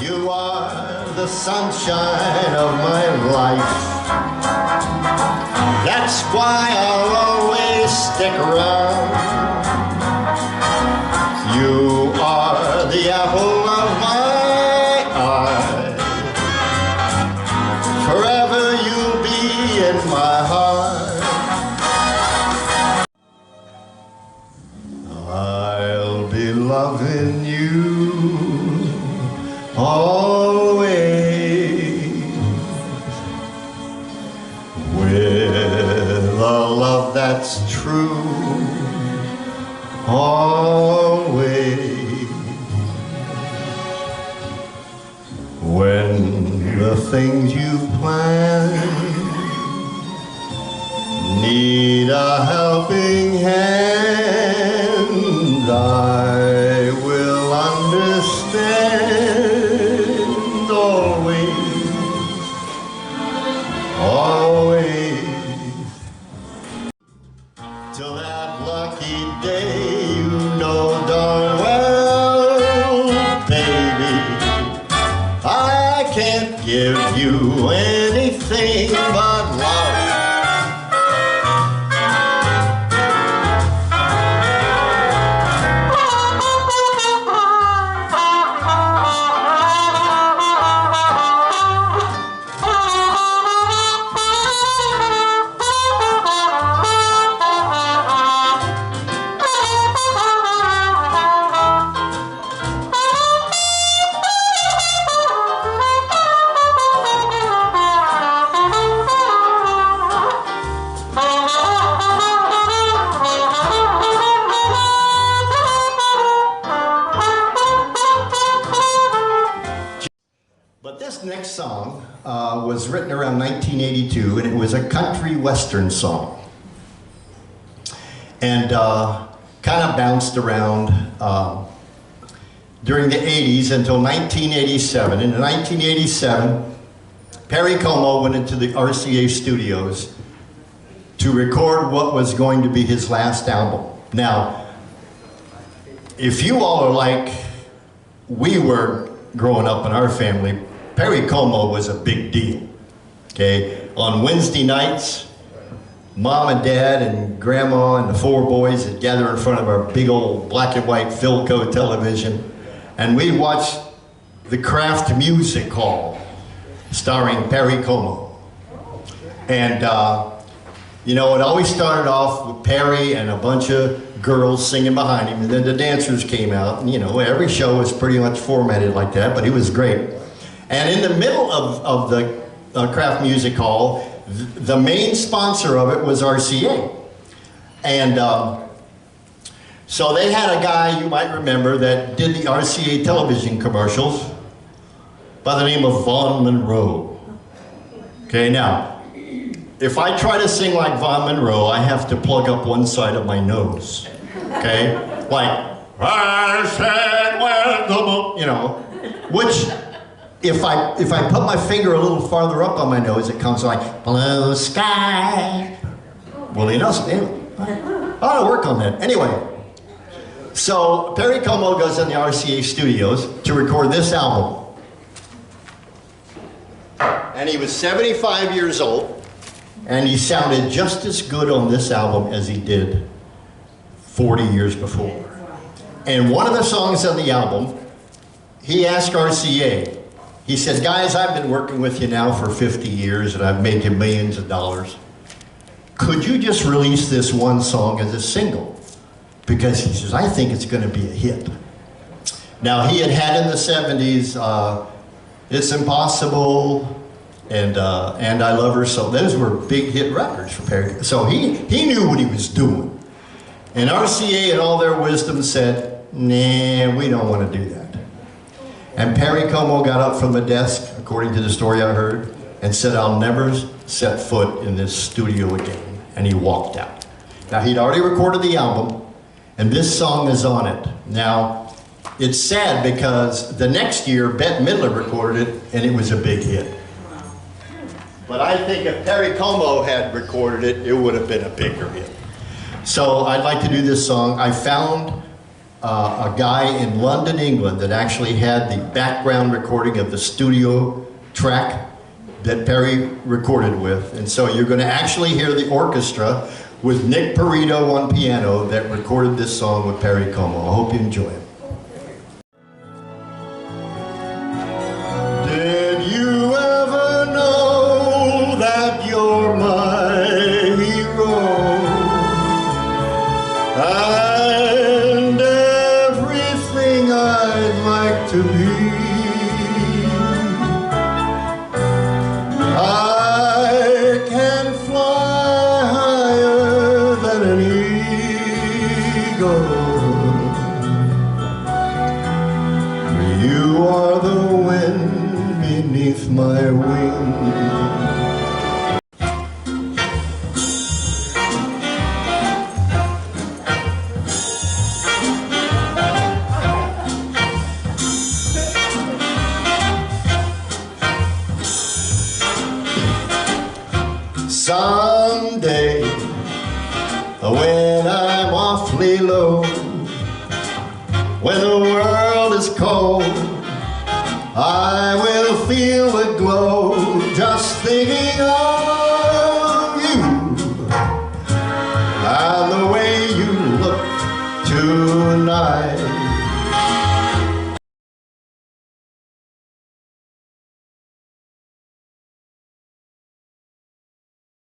You are the sunshine of my life. That's why I'll always stick around. You are the apple of my eye. Forever you'll be in my heart. I'll be loving you always, with a love that's true, always. When the things you've planned need a helping hand, I will understand always, always. Till that lucky day, you know darn well, baby, I can't give you anything but love. But this next song was written around 1982, and it was a country western song. And kind of bounced around during the 80s until 1987. And in 1987, Perry Como went into the RCA studios to record what was going to be his last album. Now, if you all are like we were growing up in our family, Perry Como was a big deal, okay? On Wednesday nights, Mom and Dad and Grandma and the four boys would gather in front of our big old black and white Philco television, and we'd watch the Kraft Music Hall starring Perry Como. And you know, it always started off with Perry and a bunch of girls singing behind him, and then the dancers came out, and you know, every show was pretty much formatted like that, but he was great. And in the middle of the Kraft Music Hall, the main sponsor of it was RCA. And so they had a guy, you might remember, that did the RCA television commercials by the name of Vaughn Monroe. Okay, now, if I try to sing like Vaughn Monroe, I have to plug up one side of my nose, okay? Like, I said, well, you know, which, if I put my finger a little farther up on my nose, it comes like, blue sky. Well, you know, anyway, I ought to work on that. Anyway, so Perry Como goes in the RCA studios to record this album. And he was 75 years old. And he sounded just as good on this album as he did 40 years before. And one of the songs on the album, he asked RCA, he said, guys, I've been working with you now for 50 years and I've made you millions of dollars. Could you just release this one song as a single? Because he says, I think it's going to be a hit. Now, he had in the 70s, It's Impossible, and I Love Her So. Those were big hit records for Perry. So he knew what he was doing. And RCA in all their wisdom said, nah, we don't want to do that. And Perry Como got up from the desk, according to the story I heard, and said, I'll never set foot in this studio again. And he walked out. Now, he'd already recorded the album, and this song is on it. Now, it's sad because the next year, Bette Midler recorded it, and it was a big hit. But I think if Perry Como had recorded it, it would have been a bigger hit. So I'd like to do this song. I found a guy in London, England that actually had the background recording of the studio track that Perry recorded with. And so you're going to actually hear the orchestra with Nick Perito on piano that recorded this song with Perry Como. I hope you enjoy it. Did you ever know that you're my hero? And everything I'd like to be. I can fly higher than an eagle. You are the wind beneath my wings. Someday, when I'm awfully low, when the world is cold, I will feel the glow just thinking